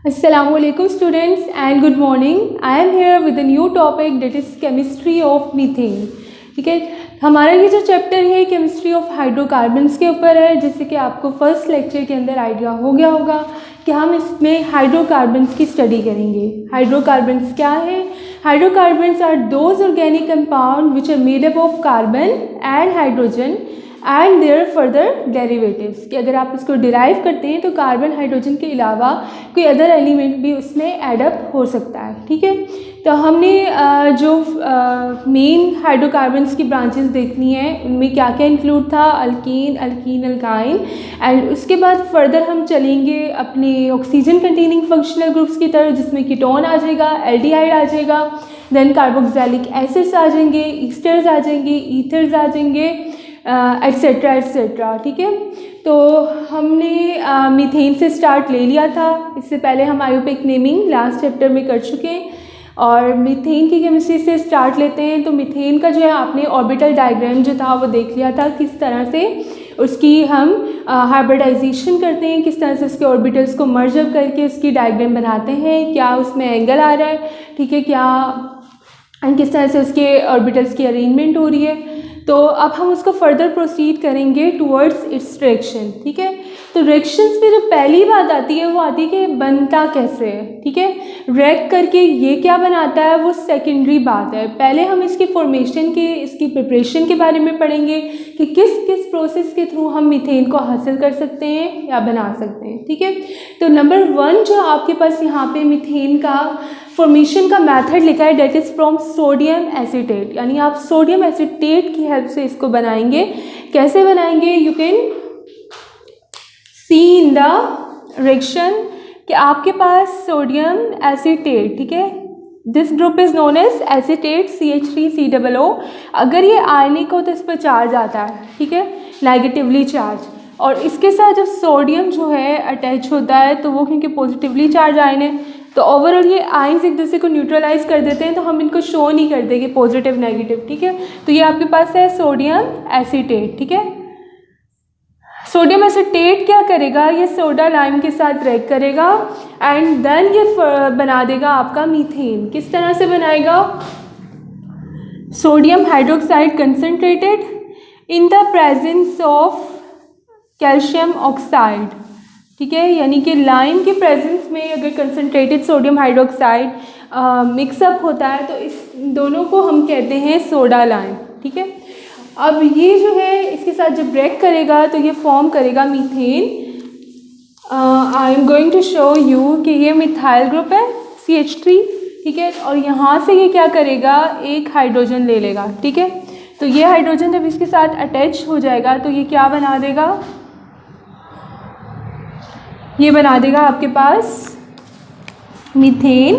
Assalamualaikum students and good morning. I am here with a new topic that is chemistry of methane. ठीक है, हमारा ये जो chapter है केमिस्ट्री ऑफ हाइड्रोकार्बन्स के ऊपर है, जिससे कि आपको फर्स्ट लेक्चर के अंदर आइडिया हो गया होगा कि हम इसमें हाइड्रोकार्बन्स की स्टडी करेंगे। हाइड्रोकार्बन्स क्या है? Hydrocarbons are those organic compound which are made up of carbon and hydrogen and their further derivatives, कि अगर आप इसको डिराइव करते हैं तो कार्बन हाइड्रोजन के अलावा कोई अदर एलिमेंट भी उसमें एडअप हो सकता है। ठीक है, तो हमने जो मेन हाइड्रोकार्बन्स की ब्रांचेस देखनी है उनमें क्या क्या इंक्लूड था, अल्कीन, अल्कीन, अल्काइन, एंड उसके बाद फर्दर हम चलेंगे अपने ऑक्सीजन कंटेनिंग फंक्शनल ग्रुप्स की तरफ, जिसमें कीटोन आ जाएगा, एल्डिहाइड आ जाएगा, देन कार्बोक्सिलिक एसिड्स आ जाएंगे, ईस्टर्स आ जाएंगे, ईथर्स आ जाएंगे, एट्सेट्रा एट्सेट्रा। ठीक है, तो हमने मीथेन से स्टार्ट ले लिया था। इससे पहले हम आयोपिक नेमिंग लास्ट चैप्टर में कर चुके हैं और मीथेन की केमिस्ट्री से स्टार्ट लेते हैं। तो मीथेन का जो है आपने ऑर्बिटल डायग्राम जो था वो देख लिया था, किस तरह से उसकी हम हाइब्रिडाइजेशन करते हैं, किस तरह से उसके ऑर्बिटल्स को मर्ज अप करके उसकी डायग्राम बनाते हैं, क्या उसमें एंगल आ रहा है, ठीक है, क्या एंड किस तरह से उसके ऑर्बिटल्स की अरेंजमेंट हो रही है। तो अब हम उसको फर्दर प्रोसीड करेंगे टूवर्ड्स इट्स डायरेक्शन। ठीक है, तो डायरेक्शंस में जो पहली बात आती है वो आती है कि बनता कैसे है। ठीक है, रिएक्ट करके ये क्या बनाता है वो सेकेंडरी बात है। पहले हम इसकी फॉर्मेशन के, इसकी प्रिपरेशन के बारे में पढ़ेंगे कि किस किस प्रोसेस के थ्रू हम मीथेन को हासिल कर सकते हैं या बना सकते हैं। ठीक है, तो नंबर 1 जो आपके पास यहाँ पे मीथेन का फॉर्मेशन का मेथड लिखा है, that is from sodium acetate, यानी आप सोडियम एसीटेट की हेल्प से इसको बनाएंगे। कैसे बनाएंगे? You can see in the direction कि आपके पास सोडियम एसीटेट, ठीक है, this group is known as acetate CH3COO। अगर ये आयनिक हो तो इस पर चार्ज आता है, ठीक है, नेगेटिवली चार्ज, और इसके साथ जब सोडियम जो है अटैच होता है तो वो क्योंकि पॉजिटिवली चार्ज आयन है तो ओवरऑल ये आयंस एक दूसरे को न्यूट्रलाइज कर देते हैं, तो हम इनको शो नहीं कर देंगे पॉजिटिव नेगेटिव। ठीक है, तो ये आपके पास है सोडियम एसीटेट। ठीक है, सोडियम एसीटेट क्या करेगा, ये सोडा लाइम के साथ रिएक्ट करेगा एंड देन ये बना देगा आपका मीथेन। किस तरह से बनाएगा? Sodium hydroxide concentrated in the presence of calcium oxide. ठीक है, यानी कि लाइम के प्रेजेंस में अगर कंसनट्रेटेड सोडियम हाइड्रोक्साइड मिक्सअप होता है तो इस दोनों को हम कहते हैं सोडा लाइम। ठीक है, अब ये जो है इसके साथ जब ब्रेक करेगा तो ये फॉर्म करेगा methane. I am going to show you कि ये मिथाइल ग्रुप है CH3। ठीक है, और यहाँ से ये क्या करेगा, एक हाइड्रोजन ले लेगा। ठीक है, तो ये हाइड्रोजन जब इसके साथ अटैच हो जाएगा तो ये क्या बना देगा, ये बना देगा आपके पास मीथेन।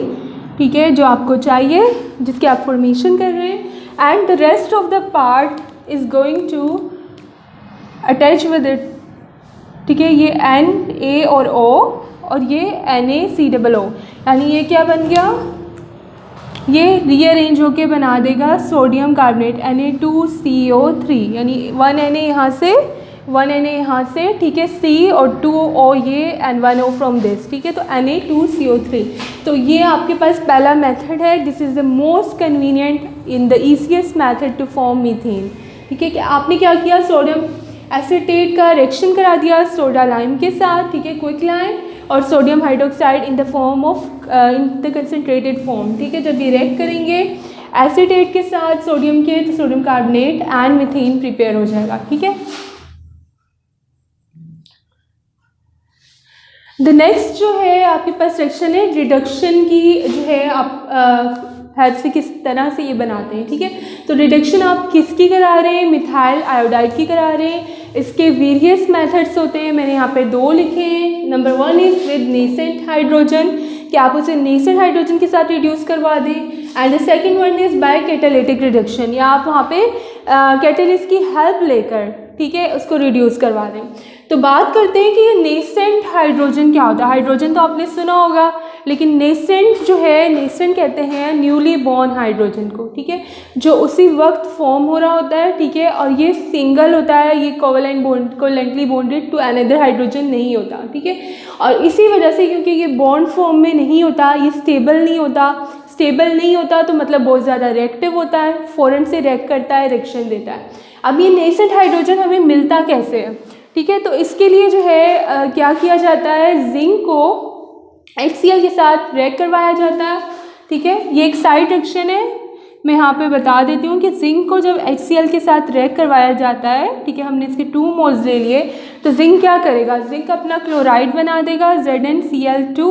ठीक है, जो आपको चाहिए, जिसकी आप फॉर्मेशन कर रहे हैं, and the rest of the part is going to attach with it. ठीक है, ये Na और O और ये NaCOO, यानी ये क्या बन गया, ये रीअरेंज होके बना देगा सोडियम कार्बोनेट Na2CO3, यानी 1 Na यहाँ से, 1 Na यहाँ से, ठीक है, C और 2 O ये एंड 1 O फ्रॉम दिस। ठीक है, तो Na2CO3। तो ये आपके पास पहला मेथड है, this is the most convenient in the easiest method to form methane. ठीक है, कि आपने क्या किया, सोडियम एसीटेट का रिएक्शन करा दिया सोडा लाइम के साथ, ठीक है, क्विक लाइम, और sodium hydroxide in the form of in the concentrated form. ठीक है, जब ये रिएक्ट करेंगे एसीटेट के साथ सोडियम के तो sodium carbonate and methane prepare हो जाएगा। ठीक है, द नेक्स्ट जो है आपके पास सेक्शन है रिडक्शन की, जो है आप हेल्प से किस तरह से ये बनाते हैं। ठीक है, तो रिडक्शन आप किसकी करा रहे हैं, मिथाइल आयोडाइड की करा रहे हैं। इसके वेरियस मेथड्स होते हैं, मैंने यहाँ पे 2 लिखे हैं। Number 1 is with nascent hydrogen, कि आप उसे नेसेंट हाइड्रोजन के साथ रिड्यूस करवा दें, and the second one is by catalytic reduction, या आप वहाँ पे कैटलिस्ट की हेल्प लेकर, ठीक है, उसको रिड्यूस करवा दें। तो बात करते हैं कि ये नेसेंट हाइड्रोजन क्या होता है। हाइड्रोजन तो आपने सुना होगा, लेकिन नेसेंट जो है, नेसेंट कहते हैं न्यूली बॉर्न हाइड्रोजन को, ठीक है, जो उसी वक्त फॉर्म हो रहा होता है, ठीक है, और ये सिंगल होता है, ये covalently bonded to another hydrogen नहीं होता, ठीक है। और इसी वजह से, क्योंकि ये बॉन्ड फॉर्म में नहीं होता, ये स्टेबल नहीं होता तो मतलब बहुत ज़्यादा रिएक्टिव होता है, फ़ौरन से रिएक्ट करता है, रिएक्शन देता है। अब ये नेसेंट हाइड्रोजन हमें मिलता कैसे है, ठीक है, तो इसके लिए जो है क्या किया जाता है, जिंक को HCl के साथ रिएक्ट करवाया जाता है, ठीक है। ये एक साइड रिएक्शन है, मैं यहाँ पे बता देती हूँ कि जिंक को जब HCl के साथ रिएक्ट करवाया जाता है, ठीक है, हमने इसके 2 मोल्स ले लिए, तो जिंक क्या करेगा, जिंक अपना क्लोराइड बना देगा ZnCl2,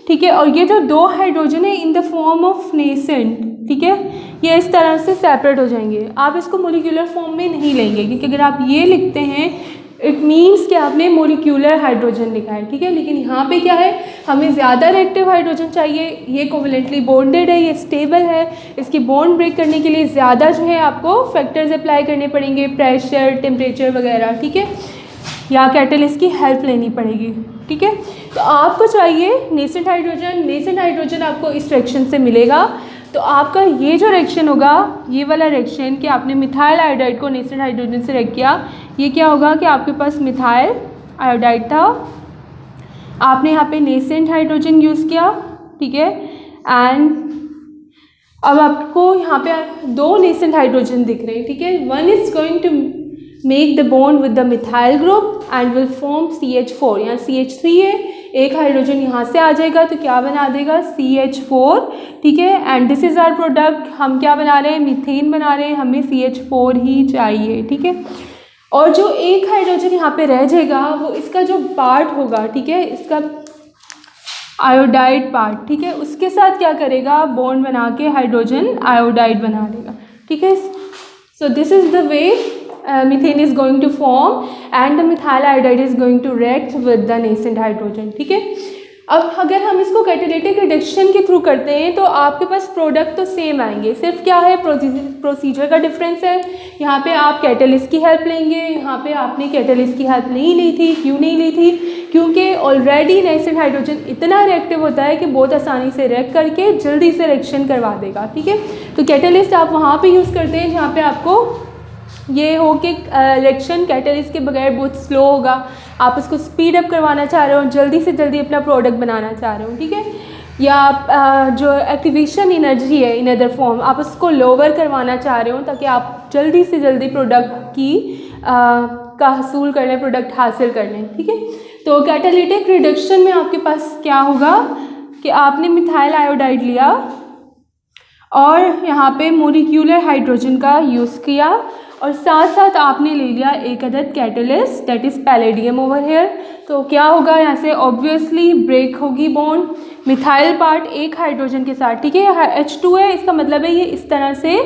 ठीक है, और ये जो 2 हाइड्रोजन है in the form of nascent, ठीक है, ये इस तरह से सेपरेट हो जाएंगे। आप इसको मोलिकुलर फॉर्म में नहीं लेंगे, क्योंकि अगर आप ये लिखते हैं इट मीन्स कि आपने मोलिक्यूलर हाइड्रोजन लिखा है, ठीक है, लेकिन यहाँ पे क्या है, हमें ज़्यादा रिएक्टिव हाइड्रोजन चाहिए, ये कोवेलेंटली बॉन्डेड है, ये स्टेबल है, इसकी बॉन्ड ब्रेक करने के लिए ज़्यादा जो है आपको फैक्टर्स अप्लाई करने पड़ेंगे, प्रेशर, टेम्परेचर वगैरह, ठीक है, या कैटलिस्ट की हेल्प लेनी पड़ेगी, ठीक है। तो आपको चाहिए नेसेंट हाइड्रोजन, नेसेंट हाइड्रोजन आपको इस रिएक्शन से मिलेगा। तो आपका ये जो रिएक्शन होगा, ये वाला रिएक्शन कि आपने मिथाइल आयोडाइड को नेसेंट हाइड्रोजन से रिएक्ट किया, ये क्या होगा कि आपके पास मिथाइल आयोडाइड था, आपने यहाँ पे नेसेंट हाइड्रोजन यूज़ किया, ठीक है, एंड अब आपको यहाँ पे 2 नेसेंट हाइड्रोजन दिख रहे हैं, ठीक है। One is going to make the bond with the methyl group and will form CH4, यहाँ CH3 है, एक हाइड्रोजन यहाँ से आ जाएगा तो क्या बना देगा, CH4, ठीक है, and this is our product. हम क्या बना रहे हैं, मीथेन बना रहे हैं, हमें CH4 ही चाहिए, ठीक है। और जो एक हाइड्रोजन यहाँ पे रह जाएगा, वो इसका जो पार्ट होगा, ठीक है, इसका आयोडाइड पार्ट, ठीक है, उसके साथ क्या करेगा, बॉन्ड बना के हाइड्रोजन आयोडाइड बना देगा, ठीक है। So this is the way methane is going to form and the methyl iodide is going to react with the nascent hydrogen, ठीक है। अब अगर हम इसको कैटालिटिक रिडक्शन के थ्रू करते हैं तो आपके पास प्रोडक्ट तो सेम आएंगे, सिर्फ क्या है, प्रोसीजर का डिफरेंस है। यहाँ पे आप कैटलिस्ट की हेल्प लेंगे, यहाँ पे आपने कैटलिस्ट की हेल्प नहीं ली थी। क्यों नहीं ली थी, क्योंकि ऑलरेडी नेसेंट हाइड्रोजन इतना रिएक्टिव होता है कि बहुत आसानी से रिएक्ट करके जल्दी से रिएक्शन करवा देगा, ठीक है। तो कैटलिस्ट आप वहाँ पर यूज़ करते हैं जहाँ पर आपको ये हो कि रिएक्शन कैटलिस्ट के बगैर बहुत स्लो होगा, आप उसको स्पीड अप करवाना चाह रहे हो, जल्दी से जल्दी अपना प्रोडक्ट बनाना चाह रहे हो, ठीक है। या आप जो एक्टिवेशन एनर्जी है इन अदर फॉर्म, आप उसको लोअर करवाना चाह रहे हो ताकि आप जल्दी से जल्दी प्रोडक्ट की का हसूल कर लें, प्रोडक्ट हासिल कर लें, ठीक है। तो कैटालिटिक रिडक्शन में आपके पास क्या होगा कि आपने मिथाइल आयोडाइड लिया और यहाँ पे मोलिक्यूलर हाइड्रोजन का यूज़ किया और साथ साथ आपने ले लिया एक अदद catalyst that is palladium over here. तो क्या होगा, यहाँ से ऑब्वियसली ब्रेक होगी बॉन्ड, मिथाइल पार्ट एक हाइड्रोजन के साथ, ठीक है, H2 है, इसका मतलब है ये इस तरह से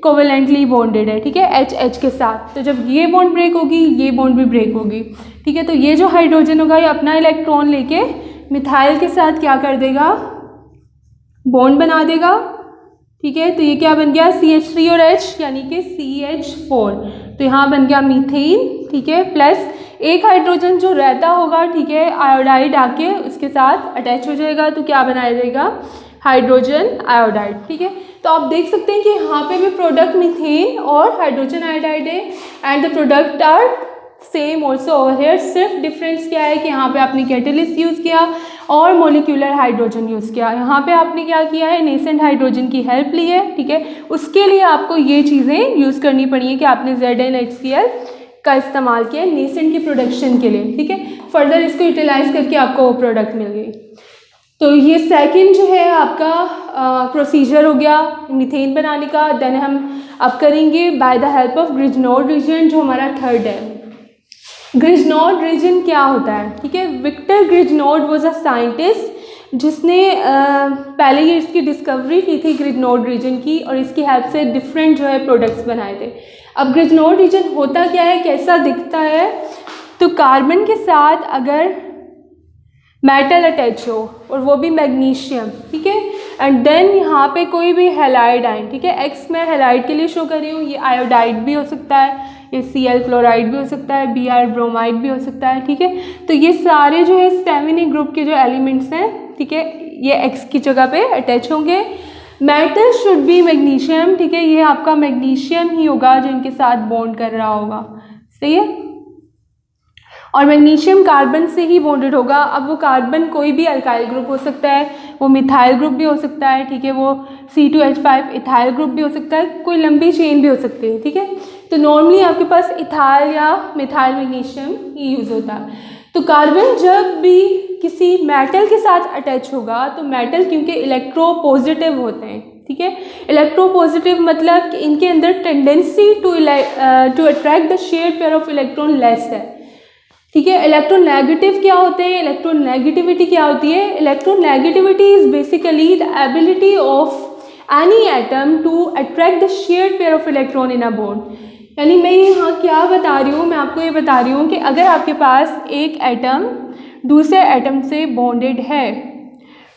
कोवेलेंटली बॉन्डेड है, ठीक है, H के साथ। तो जब ये बॉन्ड ब्रेक होगी, ये बॉन्ड भी ब्रेक होगी, ठीक है। तो ये जो हाइड्रोजन होगा ये अपना इलेक्ट्रॉन लेके मिथाइल के साथ क्या कर देगा, बॉन्ड बना देगा, ठीक है। तो ये क्या बन गया, CH3 और H यानी कि CH4। तो यहाँ बन गया मीथेन, ठीक है, प्लस एक हाइड्रोजन जो रहता होगा, ठीक है, आयोडाइड आके उसके साथ अटैच हो जाएगा, तो क्या बनाया जाएगा, हाइड्रोजन आयोडाइड, ठीक है। तो आप देख सकते हैं कि यहाँ पे भी प्रोडक्ट मीथेन और हाइड्रोजन आयोडाइड है and the product are same also over here. सिर्फ डिफरेंस क्या है कि यहाँ पे आपने कैटलिस्ट यूज़ किया और मोलिक्यूलर हाइड्रोजन यूज़ किया। यहाँ पे आपने क्या किया है, नेसेंट हाइड्रोजन की हेल्प ली है, ठीक है। उसके लिए आपको ये चीज़ें यूज़ करनी पड़ी है कि आपने ZnHCl का इस्तेमाल किया नेसेंट की प्रोडक्शन के लिए, ठीक है। फर्दर इसको यूटिलाइज करके आपको वो प्रोडक्ट मिल गई। तो ये सेकंड जो है आपका प्रोसीजर हो गया मीथेन बनाने का। देन हम अब करेंगे by the help of Grignard reagent, जो हमारा थर्ड है। ग्रिजनोड रीजन क्या होता है, ठीक है। विक्टर ग्रिजनोड वाज अ साइंटिस्ट जिसने पहले ये इसकी डिस्कवरी की थी ग्रिजनोड रीजन की, और इसकी हेल्प से डिफरेंट जो है प्रोडक्ट्स बनाए थे। अब ग्रिजनोड रीजन होता क्या है, कैसा दिखता है, तो कार्बन के साथ अगर मेटल अटैच हो और वो भी मैग्नीशियम, ठीक है, एंड देन यहाँ पे कोई भी हैलाइड आयन, ठीक है, एक्स मैं हैलाइड के लिए शो कर रही हूँ, ये आयोडाइड भी हो सकता है, ये Cl क्लोराइड भी हो सकता है, Br ब्रोमाइड भी हो सकता है, ठीक है। तो ये सारे जो है 7A ग्रुप के जो एलिमेंट्स हैं, ठीक है, ये X की जगह पे अटैच होंगे। मेटल शुड बी मैग्नीशियम, ठीक है, ये आपका मैग्नीशियम ही होगा जो इनके साथ बॉन्ड कर रहा होगा, सही है। और मैग्नीशियम कार्बन से ही बॉन्डेड होगा। अब वो कार्बन कोई भी अल्काइल ग्रुप हो सकता है, वो मिथाइल ग्रुप भी हो सकता है, ठीक है, वो C2H5 इथाइल ग्रुप भी हो सकता है, कोई लंबी चेन भी हो सकती है, ठीक है। तो नॉर्मली आपके पास इथाइल या मिथाइल मैग्नीशियम ही यूज़ होता है। तो कार्बन जब भी किसी मेटल के साथ अटैच होगा तो मेटल क्योंकि इलेक्ट्रोपॉजिटिव होते हैं, ठीक है। इलेक्ट्रोपॉजिटिव मतलब कि इनके अंदर tendency to attract the shared pair of electron less है, ठीक है। इलेक्ट्रोनेगेटिव क्या होते हैं, इलेक्ट्रोनेगेटिविटी क्या होती है? Electronegativity is basically the ability of any atom to attract the shared pair of electron in a bond. यानी मैं यहाँ क्या बता रही हूँ, मैं आपको ये बता रही हूँ कि अगर आपके पास एक एटम दूसरे एटम से बॉन्डेड है,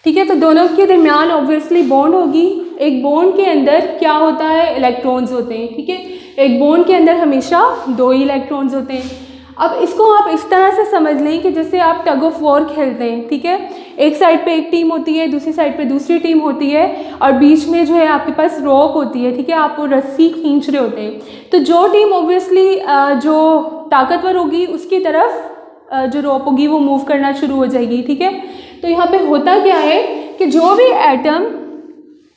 ठीक है, तो दोनों के दरमियान ऑब्वियसली बॉन्ड होगी। एक बॉन्ड के अंदर क्या होता है? इलेक्ट्रॉन्स होते हैं, ठीक है। एक बॉन्ड के अंदर हमेशा 2 ही इलेक्ट्रॉन्स होते हैं। अब इसको आप इस तरह से समझ लें कि जैसे आप टग ऑफ वॉर खेलते हैं, ठीक है, एक साइड पे एक टीम होती है, दूसरी साइड पे दूसरी टीम होती है, और बीच में जो है आपके पास रॉक होती है, ठीक है, आप वो रस्सी खींच रहे होते हैं। तो जो टीम ऑब्वियसली जो ताकतवर होगी उसकी तरफ जो रोप होगी वो मूव करना शुरू हो जाएगी, ठीक है। तो यहाँ पे होता क्या है कि जो भी एटम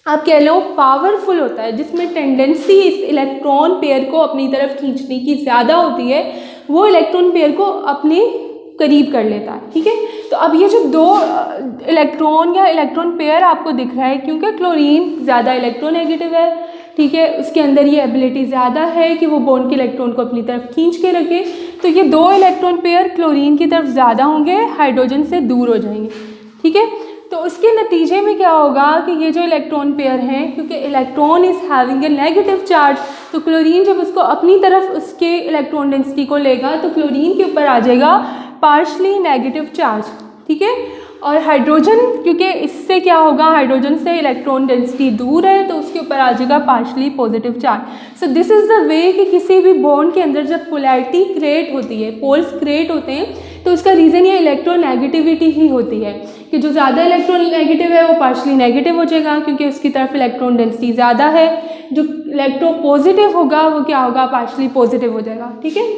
आप कह लो पावरफुल होता है, जिसमें टेंडेंसी इस इलेक्ट्रॉन पेयर को अपनी तरफ खींचने की ज़्यादा होती है, वो इलेक्ट्रॉन पेयर को अपने करीब कर लेता है, ठीक है। तो अब ये जो 2 इलेक्ट्रॉन या इलेक्ट्रॉन पेयर आपको दिख रहा है, क्योंकि क्लोरीन ज़्यादा इलेक्ट्रोनेगेटिव है, ठीक है, उसके अंदर ये एबिलिटी ज़्यादा है कि वो बॉन्ड के इलेक्ट्रॉन को अपनी तरफ खींच के रखे, तो ये 2 इलेक्ट्रॉन पेयर क्लोरीन की तरफ ज़्यादा होंगे, हाइड्रोजन से दूर हो जाएंगे, ठीक है। तो उसके नतीजे में क्या होगा कि ये जो इलेक्ट्रॉन पेयर हैं, क्योंकि electron is having a negative charge, तो क्लोरीन जब उसको अपनी तरफ उसके इलेक्ट्रॉन डेंसिटी को लेगा तो क्लोरीन के ऊपर आ जाएगा पार्शली नेगेटिव चार्ज, ठीक है। और हाइड्रोजन, क्योंकि इससे क्या होगा, हाइड्रोजन से इलेक्ट्रॉन डेंसिटी दूर है, तो उसके ऊपर आ जाएगा partially positive charge. So this is the way कि किसी भी बॉन्ड के अंदर जब पोलैरिटी क्रिएट होती है, पोल्स क्रिएट होते हैं, तो उसका रीज़न ये इलेक्ट्रोनेगेटिविटी ही होती है कि जो ज़्यादा इलेक्ट्रॉन नेगेटिव है वो पार्शली नेगेटिव हो जाएगा क्योंकि उसकी तरफ इलेक्ट्रॉन डेंसिटी ज़्यादा है। जो इलेक्ट्रोपॉजिटिव होगा वो क्या होगा, पार्शली पॉजिटिव हो जाएगा, ठीक है।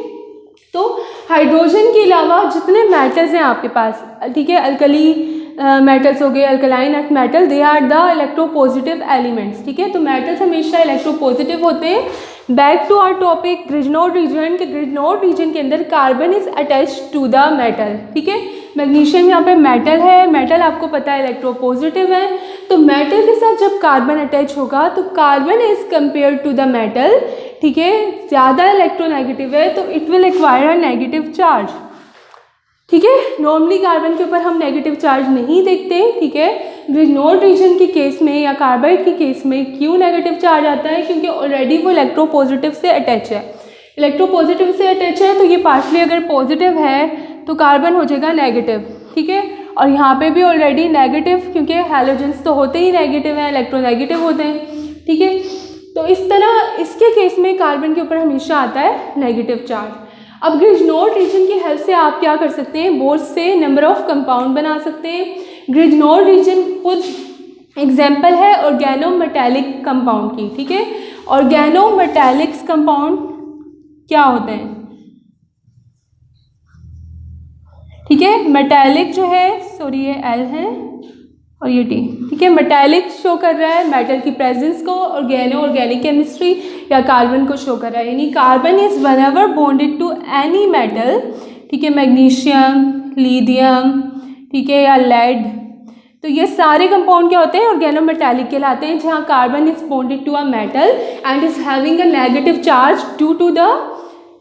तो हाइड्रोजन के अलावा जितने मेटल्स हैं आपके पास, ठीक है, अल्कली मेटल्स हो गए, alkaline earth metal, they are the electropositive elements, ठीक है। तो मेटल्स हमेशा इलेक्ट्रोपॉजिटिव होते हैं। Back to our topic Grignard reagent के, ग्रिजनोड रीजन के अंदर carbon is attach to the metal, ठीक है। मैग्नीशियम यहाँ पे मेटल है, मेटल आपको पता है इलेक्ट्रोपॉजिटिव है, तो मेटल के साथ जब कार्बन अटैच होगा तो carbon is compare to the metal, ठीक है, ज़्यादा इलेक्ट्रोनेगेटिव है, तो it will acquire a negative charge, ठीक है। नॉर्मली कार्बन के ऊपर हम नेगेटिव चार्ज नहीं देखते, ठीक है। ग्रिजनोड रीजन के केस में या कार्बाइड के केस में क्यों नेगेटिव चार्ज आता है? क्योंकि ऑलरेडी वो इलेक्ट्रोपॉजिटिव से अटैच है। इलेक्ट्रोपॉजिटिव से अटैच है तो ये पार्शली अगर पॉजिटिव है तो कार्बन हो जाएगा नेगेटिव, ठीक है। और यहाँ पे भी ऑलरेडी नेगेटिव, क्योंकि हैलोजेंस तो होते ही नेगेटिव हैं, इलेक्ट्रोनेगेटिव होते हैं, ठीक है। तो इस तरह इसके केस में कार्बन के ऊपर हमेशा आता है नेगेटिव चार्ज। अब ग्रिजनोड रीजन की हेल्प से आप क्या कर सकते हैं, बोर्ड से नंबर ऑफ कंपाउंड बना सकते हैं। ग्रिजनोड रीजन खुद एग्जाम्पल है ऑर्गेनोमेटेलिक कंपाउंड की, ठीक है। ऑर्गेनोमेटेलिक्स कंपाउंड क्या होते हैं, ठीक है। मेटेलिक जो है, सॉरी ये एल है और ये टी, ठीक है। मेटेलिक शो कर रहा है मेटल की प्रेजेंस को, ऑर्गेनिक केमिस्ट्री या कार्बन को शो कर रहा है, यानी carbon is whenever bonded to any metal, ठीक है, मैग्नीशियम, लिथियम, ठीक है, या लेड, तो ये सारे कंपाउंड क्या होते हैं, ऑर्गेनोमेटेलिक कहलाते हैं, जहाँ carbon is bonded to a metal and is having a negative charge due to the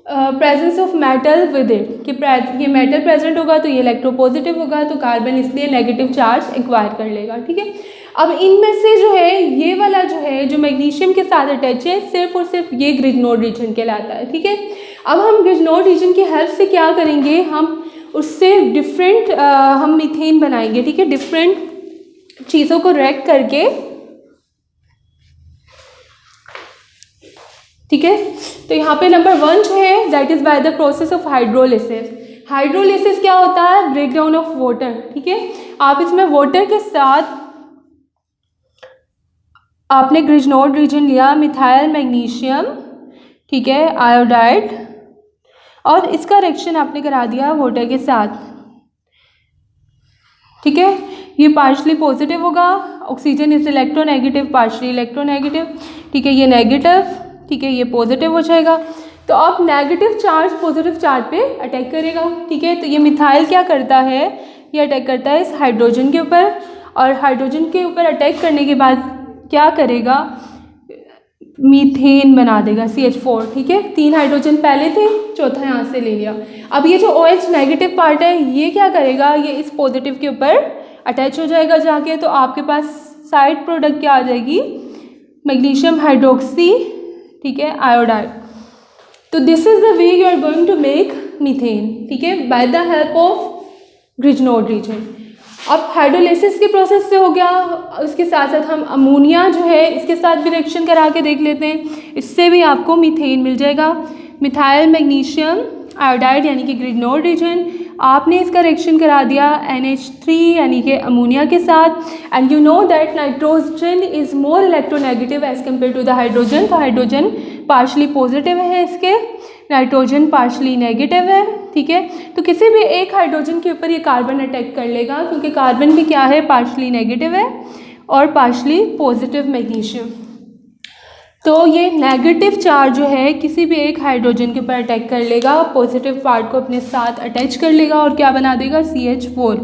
presence of metal with it, कि ये मेटल प्रेजेंट होगा तो ये इलेक्ट्रोपॉजिटिव होगा, तो कार्बन इसलिए नेगेटिव चार्ज एक्वायर कर लेगा, ठीक है। अब इनमें से जो है ये वाला जो है जो मैग्नीशियम के साथ अटैच है, सिर्फ और सिर्फ ये ग्रिजनोड रीजन कहलाता है, ठीक है। अब हम ग्रिजनोड रीजन की हेल्प से क्या करेंगे, हम उससे डिफरेंट हम मीथेन बनाएंगे, ठीक है, डिफरेंट चीज़ों को रैक करके ठीक है। तो यहाँ पे नंबर 1 जो है that is by the process of hydrolysis. Hydrolysis क्या होता है? Break down of water. ठीक है, आप इसमें वाटर के साथ आपने ग्रिजनोड रीजन लिया, मिथाइल मैग्नीशियम, ठीक है, आयोडाइड, और इसका रिएक्शन आपने करा दिया वाटर के साथ। ठीक है, ये पार्शली पॉजिटिव होगा, oxygen is electronegative, partially electronegative. ठीक है, ये नेगेटिव, ठीक है, ये पॉजिटिव हो जाएगा। तो अब नेगेटिव चार्ज पॉजिटिव चार्ज पे अटैक करेगा। ठीक है, तो ये मिथाइल क्या करता है? ये अटैक करता है इस हाइड्रोजन के ऊपर, और हाइड्रोजन के ऊपर अटैक करने के बाद क्या करेगा? मीथेन बना देगा, CH4। ठीक है, 3 हाइड्रोजन पहले थे, चौथा यहाँ से ले लिया। अब ये जो OH नेगेटिव पार्ट है ये क्या करेगा? ये इस पॉजिटिव के ऊपर अटैच हो जाएगा जाके, तो आपके पास साइड प्रोडक्ट क्या आ जाएगी? मैग्नीशियम हाइड्रोक्सी, ठीक है, आयोडाइड। तो this is the way you are going to make methane, ठीक है, by the help of Grignard reagent. अब हाइड्रोलिसिस के प्रोसेस से हो गया, उसके साथ साथ हम अमोनिया जो है इसके साथ भी रिएक्शन करा के देख लेते हैं, इससे भी आपको मीथेन मिल जाएगा। मिथाइल मैग्नीशियम आयोडाइड यानी कि ग्रिजनोड रीजन, आपने इसका रिएक्शन करा दिया NH3 यानी कि अमोनिया के साथ, and you know that nitrogen is more electronegative as compare to the hydrogen. तो हाइड्रोजन पार्शली पॉजिटिव है इसके, नाइट्रोजन पार्शली नेगेटिव है। ठीक है, तो किसी भी एक हाइड्रोजन के ऊपर ये कार्बन अटैक कर लेगा, क्योंकि कार्बन भी क्या है? पार्शली नेगेटिव है और पार्शली पॉजिटिव मैग्नीशियम। तो ये नेगेटिव चार्ज जो है किसी भी एक हाइड्रोजन के ऊपर अटैक कर लेगा, पॉजिटिव पार्ट को अपने साथ अटैच कर लेगा और क्या बना देगा? CH4।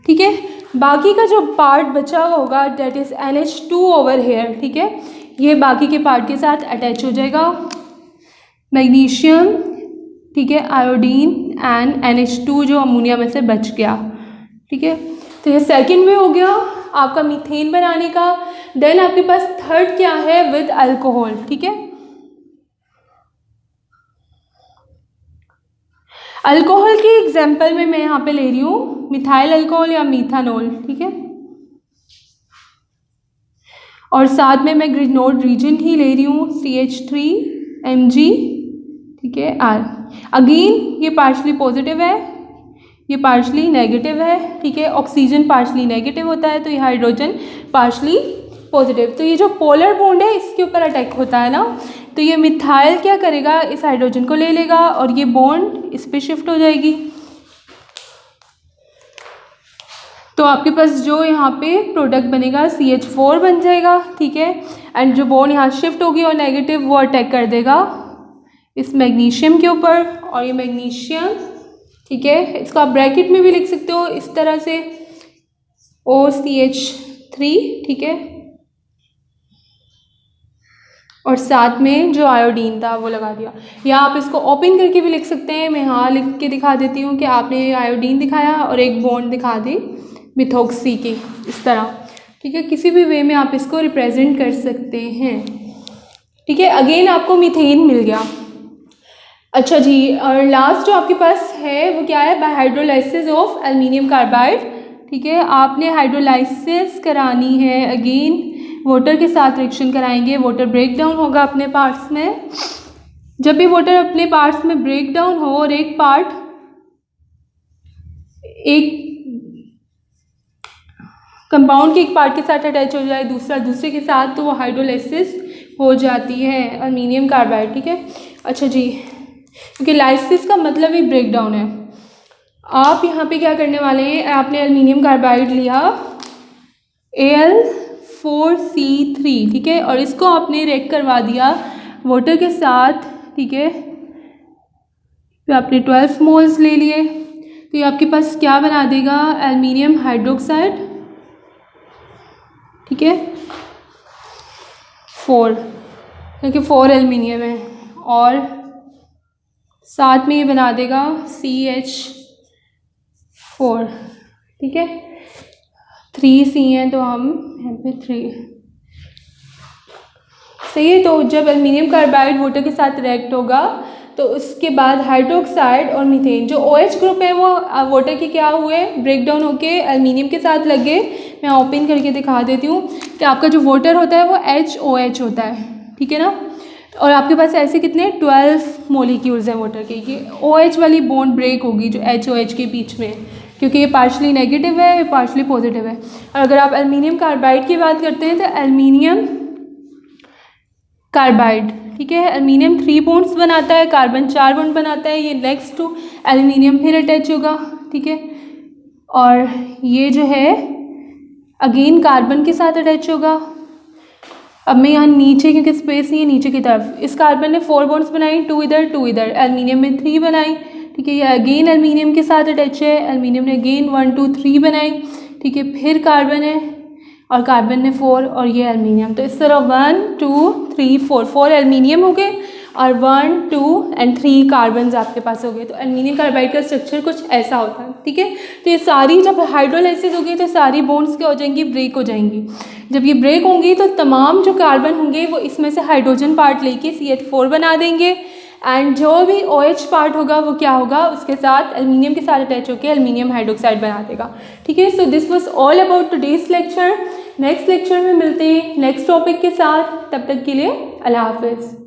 ठीक है, बाकी का जो पार्ट बचा होगा that is NH2 over here. ठीक है, ये बाकी के पार्ट के साथ अटैच हो जाएगा, मैग्नीशियम, ठीक है, आयोडीन एंड NH2 जो अमोनिया में से बच गया। ठीक है, तो ये सेकंड वे हो गया आपका मीथेन बनाने का। देन आपके पास थर्ड क्या है? With alcohol. ठीक है, अल्कोहल की एग्जांपल में मैं यहाँ पे ले रही हूँ मिथाइल अल्कोहल या मीथानॉल। ठीक है, और साथ में मैं ग्रिजनोड रीजन ही ले रही हूँ, CH3Mg, ठीक है, R। अगेन ये पार्शली पॉजिटिव है, ये पार्शली नेगेटिव है। ठीक है, ऑक्सीजन पार्शली नेगेटिव होता है, तो ये हाइड्रोजन पार्शली पॉजिटिव। तो ये जो पोलर बॉन्ड है इसके ऊपर अटैक होता है ना, तो ये मिथाइल क्या करेगा? इस हाइड्रोजन को ले लेगा और ये बॉन्ड इस पे शिफ्ट हो जाएगी। तो आपके पास जो यहाँ पे प्रोडक्ट बनेगा CH4 बन जाएगा। ठीक है, एंड जो बॉन्ड यहाँ शिफ्ट होगी और नेगेटिव वो अटैक कर देगा इस मैग्नीशियम के ऊपर, और ये मैग्नीशियम, ठीक है, इसको आप ब्रैकेट में भी लिख सकते हो इस तरह से, OCH3, ठीक है, और साथ में जो आयोडीन था वो लगा दिया। या आप इसको ओपन करके भी लिख सकते हैं, मैं यहाँ लिख के दिखा देती हूँ कि आपने आयोडीन दिखाया और एक बॉन्ड दिखा दी मिथॉक्सी की, इस तरह। ठीक है, किसी भी वे में आप इसको रिप्रेजेंट कर सकते हैं। ठीक है, अगेन आपको मीथेन मिल गया। अच्छा जी, और लास्ट जो आपके पास है वो क्या है? Bye hydrolysis of aluminium carbide. ठीक है, आपने हाइड्रोलाइसिस करानी है, अगेन वाटर के साथ रिएक्शन कराएंगे, वाटर ब्रेक डाउन होगा अपने पार्ट्स में। जब भी वाटर अपने पार्ट्स में ब्रेक डाउन हो और एक पार्ट एक कंपाउंड के एक पार्ट के साथ अटैच हो जाए, दूसरा दूसरे के साथ, तो वो हाइड्रोलाइसिस हो जाती है एल्युमिनियम कार्बाइड। ठीक है, अच्छा जी, क्योंकि लाइसिस का मतलब ही ब्रेक डाउन है। आप यहाँ पे क्या करने वाले हैं? आपने एल्युमिनियम कार्बाइड लिया Al4C3, ठीक है, और इसको आपने रिएक्ट करवा दिया वाटर के साथ। ठीक है, तो आपने 12 मोल्स ले लिए, तो ये आपके पास क्या बना देगा? Aluminium hydroxide. ठीक है, 4, क्योंकि 4 एल्युमिनियम है, और साथ में ये बना देगा CH4। ठीक है, 3 C हैं तो हम यहाँ पे 3 सही है। तो जब एल्युमिनियम कार्बाइड वाटर के साथ रिएक्ट होगा तो उसके बाद हाइड्रोक्साइड और मीथेन, जो OH ग्रुप है वो वाटर के क्या हुए? ब्रेक डाउन होके एल्युमिनियम के साथ लग गए। मैं ओपन करके दिखा देती हूँ कि आपका जो वाटर होता है वो HOH होता है। ठीक है ना, और आपके पास ऐसे कितने 12 मॉलिक्यूल्स हैं वाटर के। ये OH वाली बॉन्ड ब्रेक होगी जो HOH के बीच में, क्योंकि ये पार्शली नेगेटिव है, पार्शली पॉजिटिव है। और अगर आप एल्युमिनियम कार्बाइड की बात करते हैं तो एल्युमिनियम कार्बाइड, ठीक है, एल्युमिनियम 3 बॉन्ड्स बनाता है, कार्बन 4 बॉन्ड बनाता है। ये नेक्स्ट टू एल्युमिनियम फिर अटैच होगा, ठीक है, और ये जो है अगेन कार्बन के साथ अटैच होगा। अब मैं यहाँ नीचे, क्योंकि स्पेस नहीं है नीचे की तरफ, इस कार्बन ने 4 बॉन्ड्स बनाई, 2 इधर 2 इधर, एल्युमिनियम में 3 बनाई, ठीक है, ये अगेन एल्युमिनियम के साथ अटैच है, एल्युमिनियम ने अगेन 1 2 3 बनाई, ठीक है, फिर कार्बन है और कार्बन ने 4 और ये एल्युमिनियम। तो इस तरह 1 2 3 4 एल्युमिनियम हो गए और 1 2 और 3 कार्बन आपके पास हो गए। तो एल्युमिनियम कार्बाइड का स्ट्रक्चर कुछ ऐसा होता है, ठीक है। तो ये सारी जब हाइड्रोलाइसिस होगी तो सारी बॉन्ड्स क्या हो जाएंगी, ब्रेक हो जाएंगी। जब ये ब्रेक होंगी तो तमाम जो कार्बन होंगे वो इसमें से हाइड्रोजन पार्ट लेके CH4 बना देंगे, एंड जो भी OH पार्ट होगा वो क्या होगा, उसके साथ एल्युमिनियम के साथ अटैच होकर एल्युमिनियम हाइड्रोक्साइड बना देगा, ठीक है। So this was all about today's lecture. Next lecture में मिलते हैं नेक्स्ट टॉपिक के साथ, तब तक के लिए अल्लाह हाफिज़।